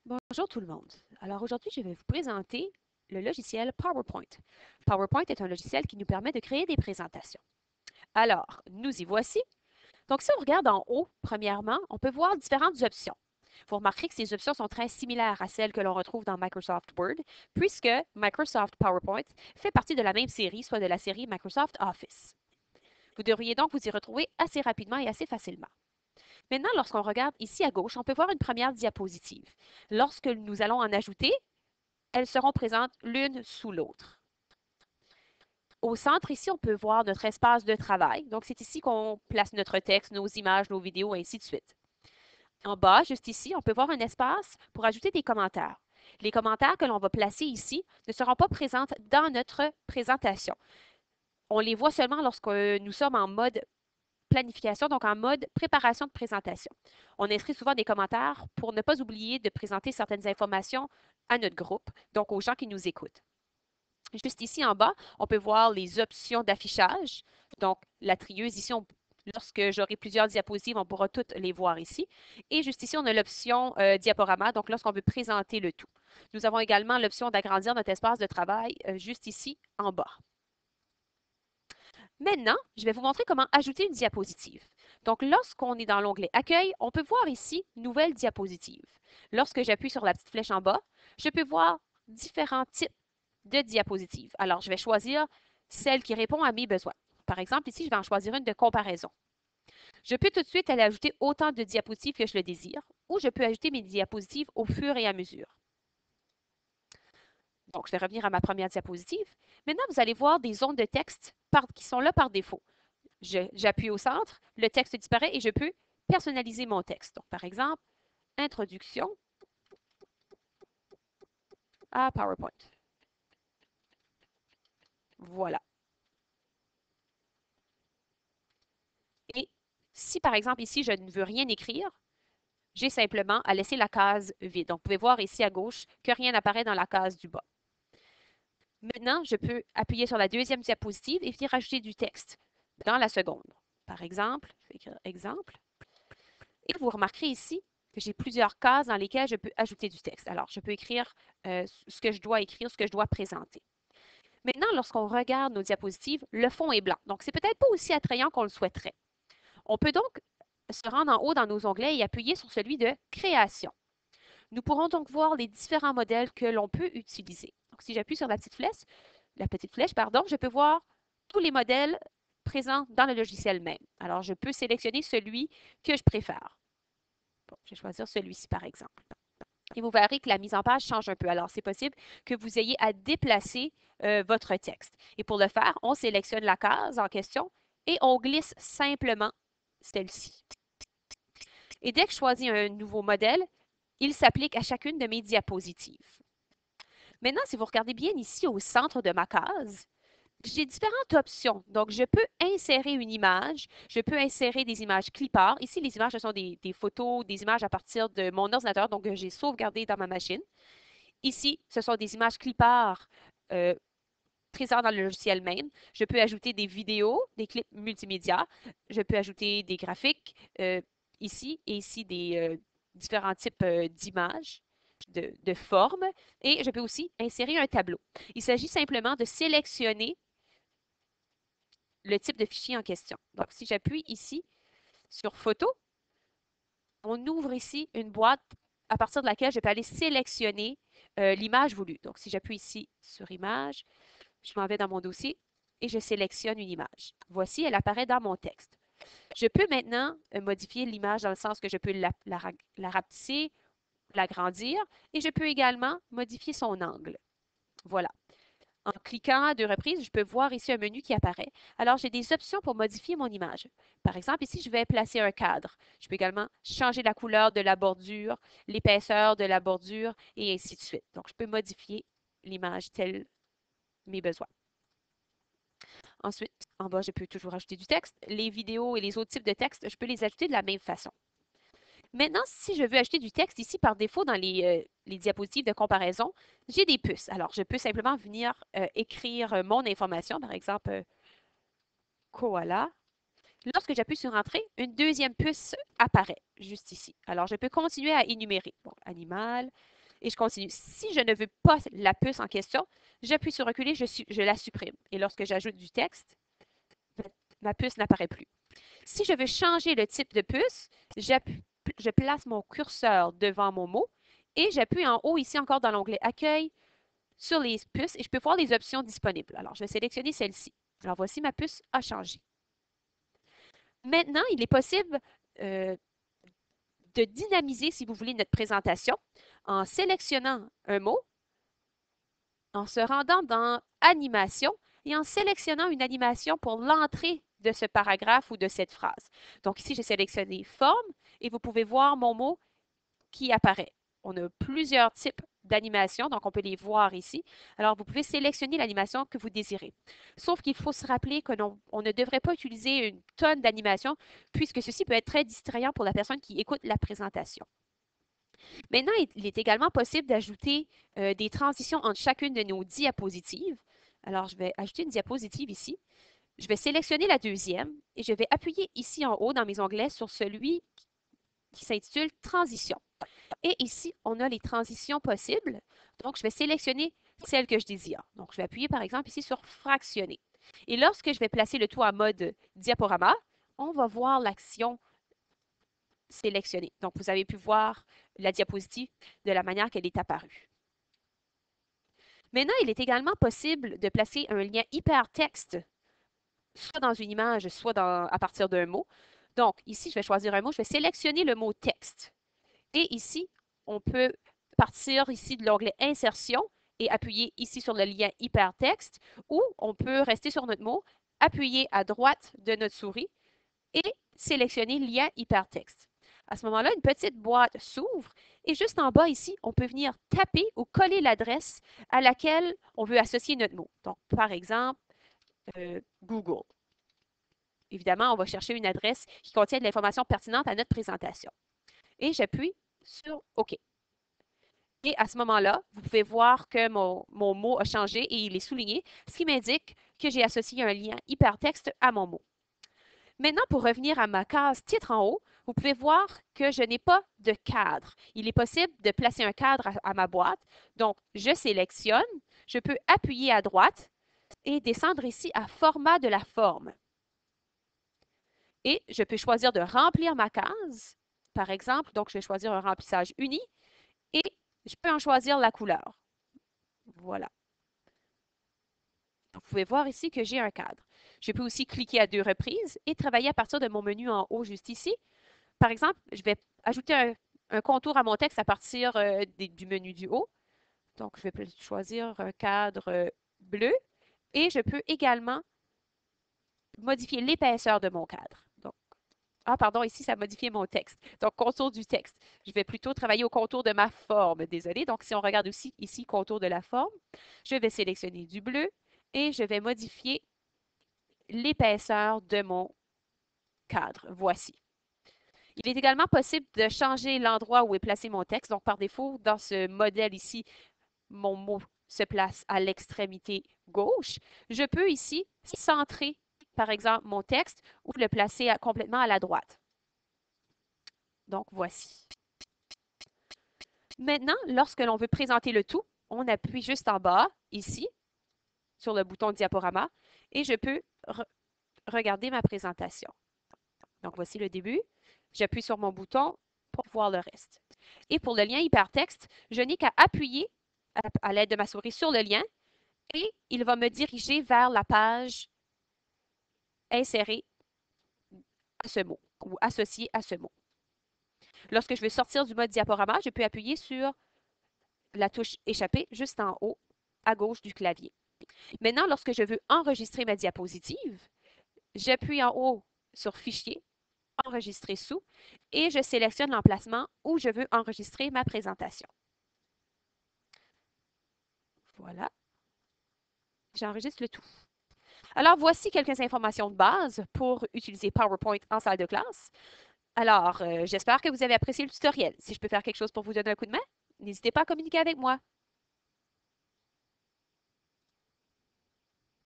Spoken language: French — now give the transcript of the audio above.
Bonjour tout le monde. Alors aujourd'hui, je vais vous présenter le logiciel PowerPoint. PowerPoint est un logiciel qui nous permet de créer des présentations. Alors, nous y voici. Donc si on regarde en haut, premièrement, on peut voir différentes options. Vous remarquerez que ces options sont très similaires à celles que l'on retrouve dans Microsoft Word, puisque Microsoft PowerPoint fait partie de la même série, soit de la série Microsoft Office. Vous devriez donc vous y retrouver assez rapidement et assez facilement. Maintenant, lorsqu'on regarde ici à gauche, on peut voir une première diapositive. Lorsque nous allons en ajouter, elles seront présentes l'une sous l'autre. Au centre, ici, on peut voir notre espace de travail. Donc, c'est ici qu'on place notre texte, nos images, nos vidéos, ainsi de suite. En bas, juste ici, on peut voir un espace pour ajouter des commentaires. Les commentaires que l'on va placer ici ne seront pas présents dans notre présentation. On les voit seulement lorsque nous sommes en mode planification, donc en mode préparation de présentation. On inscrit souvent des commentaires pour ne pas oublier de présenter certaines informations à notre groupe, donc aux gens qui nous écoutent. Juste ici en bas, on peut voir les options d'affichage. Donc, la trieuse ici, lorsque j'aurai plusieurs diapositives, on pourra toutes les voir ici. Et juste ici, on a l'option diaporama, donc lorsqu'on veut présenter le tout. Nous avons également l'option d'agrandir notre espace de travail juste ici en bas. Maintenant, je vais vous montrer comment ajouter une diapositive. Donc, lorsqu'on est dans l'onglet Accueil, on peut voir ici Nouvelle diapositive. Lorsque j'appuie sur la petite flèche en bas, je peux voir différents types de diapositives. Alors, je vais choisir celle qui répond à mes besoins. Par exemple, ici, je vais en choisir une de comparaison. Je peux tout de suite aller ajouter autant de diapositives que je le désire, ou je peux ajouter mes diapositives au fur et à mesure. Donc, je vais revenir à ma première diapositive. Maintenant, vous allez voir des zones de texte qui sont là par défaut. J'appuie au centre, le texte disparaît et je peux personnaliser mon texte. Donc, par exemple, Introduction à PowerPoint. Voilà. Et si, par exemple, ici, je ne veux rien écrire, j'ai simplement à laisser la case vide. Donc, vous pouvez voir ici à gauche que rien n'apparaît dans la case du bas. Maintenant, je peux appuyer sur la deuxième diapositive et venir rajouter du texte dans la seconde. Par exemple, je vais écrire exemple. Et vous remarquerez ici que j'ai plusieurs cases dans lesquelles je peux ajouter du texte. Alors, je peux écrire ce que je dois écrire, ce que je dois présenter. Maintenant, lorsqu'on regarde nos diapositives, le fond est blanc. Donc, c'est peut-être pas aussi attrayant qu'on le souhaiterait. On peut donc se rendre en haut dans nos onglets et appuyer sur celui de Création. Nous pourrons donc voir les différents modèles que l'on peut utiliser. Donc, si j'appuie sur la petite flèche, pardon, je peux voir tous les modèles présents dans le logiciel même. Alors, je peux sélectionner celui que je préfère. Bon, je vais choisir celui-ci, par exemple. Et vous verrez que la mise en page change un peu. Alors, c'est possible que vous ayez à déplacer votre texte. Et pour le faire, on sélectionne la case en question et on glisse simplement celle-ci. Et dès que je choisis un nouveau modèle, il s'applique à chacune de mes diapositives. Maintenant, si vous regardez bien ici au centre de ma case, j'ai différentes options. Donc, je peux insérer une image, je peux insérer des images clipart. Ici, les images, ce sont des photos, des images à partir de mon ordinateur, donc j'ai sauvegardé dans ma machine. Ici, ce sont des images clipart présentes dans le logiciel même. Je peux ajouter des vidéos, des clips multimédia. Je peux ajouter des graphiques ici et ici des différents types d'images. De formes et je peux aussi insérer un tableau. Il s'agit simplement de sélectionner le type de fichier en question. Donc, si j'appuie ici sur Photo, on ouvre ici une boîte à partir de laquelle je peux aller sélectionner l'image voulue. Donc, si j'appuie ici sur Image, je m'en vais dans mon dossier et je sélectionne une image. Voici, elle apparaît dans mon texte. Je peux maintenant modifier l'image dans le sens que je peux la rapetisser, l'agrandir et je peux également modifier son angle. Voilà. En cliquant à deux reprises, je peux voir ici un menu qui apparaît. Alors, j'ai des options pour modifier mon image. Par exemple, ici, je vais placer un cadre. Je peux également changer la couleur de la bordure, l'épaisseur de la bordure et ainsi de suite. Donc, je peux modifier l'image telle mes besoins. Ensuite, en bas, je peux toujours ajouter du texte. Les vidéos et les autres types de texte, je peux les ajouter de la même façon. Maintenant, si je veux ajouter du texte ici par défaut dans les diapositives de comparaison, j'ai des puces. Alors, je peux simplement venir écrire mon information, par exemple, koala. Lorsque j'appuie sur Entrée, une deuxième puce apparaît juste ici. Alors, je peux continuer à énumérer. Bon, animal. et je continue. Si je ne veux pas la puce en question, j'appuie sur reculer, je la supprime. Et lorsque j'ajoute du texte, ma puce n'apparaît plus. Si je veux changer le type de puce, je place mon curseur devant mon mot et j'appuie en haut ici encore dans l'onglet Accueil sur les puces et je peux voir les options disponibles. Alors, je vais sélectionner celle-ci. Alors, voici ma puce a changé. Maintenant, il est possible de dynamiser, si vous voulez, notre présentation en sélectionnant un mot, en se rendant dans Animation et en sélectionnant une animation pour l'entrée de ce paragraphe ou de cette phrase. Donc ici, j'ai sélectionné Forme et vous pouvez voir mon mot qui apparaît. On a plusieurs types d'animations, donc on peut les voir ici. Alors, vous pouvez sélectionner l'animation que vous désirez. Sauf qu'il faut se rappeler qu'on ne devrait pas utiliser une tonne d'animations puisque ceci peut être très distrayant pour la personne qui écoute la présentation. Maintenant, il est également possible d'ajouter des transitions entre chacune de nos diapositives. Alors, je vais ajouter une diapositive ici. Je vais sélectionner la deuxième et je vais appuyer ici en haut dans mes onglets sur celui qui s'intitule Transition. Et ici, on a les transitions possibles. Donc, je vais sélectionner celle que je désire. Donc, je vais appuyer par exemple ici sur Fractionner. Et lorsque je vais placer le tout en mode diaporama, on va voir l'action sélectionnée. Donc, vous avez pu voir la diapositive de la manière qu'elle est apparue. Maintenant, il est également possible de placer un lien hypertexte, soit dans une image, soit à partir d'un mot. Donc, ici, je vais choisir un mot, je vais sélectionner le mot texte. Et ici, on peut partir ici de l'onglet Insertion et appuyer ici sur le lien hypertexte, ou on peut rester sur notre mot, appuyer à droite de notre souris et sélectionner lien hypertexte. À ce moment-là, une petite boîte s'ouvre et juste en bas ici, on peut venir taper ou coller l'adresse à laquelle on veut associer notre mot. Donc, par exemple, Google. Évidemment, on va chercher une adresse qui contient de l'information pertinente à notre présentation. Et j'appuie sur OK. Et à ce moment-là, vous pouvez voir que mon mot a changé et il est souligné, ce qui m'indique que j'ai associé un lien hypertexte à mon mot. Maintenant, pour revenir à ma case titre en haut, vous pouvez voir que je n'ai pas de cadre. Il est possible de placer un cadre à ma boîte. Donc, je sélectionne, je peux appuyer à droite et descendre ici à Format de la forme. Et je peux choisir de remplir ma case, par exemple. Donc, je vais choisir un remplissage uni et je peux en choisir la couleur. Voilà. Vous pouvez voir ici que j'ai un cadre. Je peux aussi cliquer à 2 reprises et travailler à partir de mon menu en haut juste ici. Par exemple, je vais ajouter un contour à mon texte à partir du menu du haut. Donc, je vais choisir un cadre bleu et je peux également modifier l'épaisseur de mon cadre. Donc, pardon, ici, ça a modifié mon texte. Donc, contour du texte. Je vais plutôt travailler au contour de ma forme, désolé. Donc, si on regarde aussi ici, contour de la forme, je vais sélectionner du bleu et je vais modifier l'épaisseur de mon cadre. Voici. Il est également possible de changer l'endroit où est placé mon texte. Donc, par défaut, dans ce modèle ici, mon mot se place à l'extrémité gauche. Je peux ici centrer, par exemple, mon texte ou le placer complètement à la droite. Donc, voici. Maintenant, lorsque l'on veut présenter le tout, on appuie juste en bas, ici, sur le bouton diaporama, et je peux regarder ma présentation. Donc, voici le début. J'appuie sur mon bouton pour voir le reste. Et pour le lien hypertexte, je n'ai qu'à appuyer à l'aide de ma souris sur le lien et il va me diriger vers la page insérée à ce mot ou associée à ce mot. Lorsque je veux sortir du mode diaporama, je peux appuyer sur la touche Échapper juste en haut à gauche du clavier. Maintenant, lorsque je veux enregistrer ma diapositive, j'appuie en haut sur Fichier, Enregistrer sous, et je sélectionne l'emplacement où je veux enregistrer ma présentation. Voilà. J'enregistre le tout. Alors, voici quelques informations de base pour utiliser PowerPoint en salle de classe. Alors, j'espère que vous avez apprécié le tutoriel. Si je peux faire quelque chose pour vous donner un coup de main, n'hésitez pas à communiquer avec moi.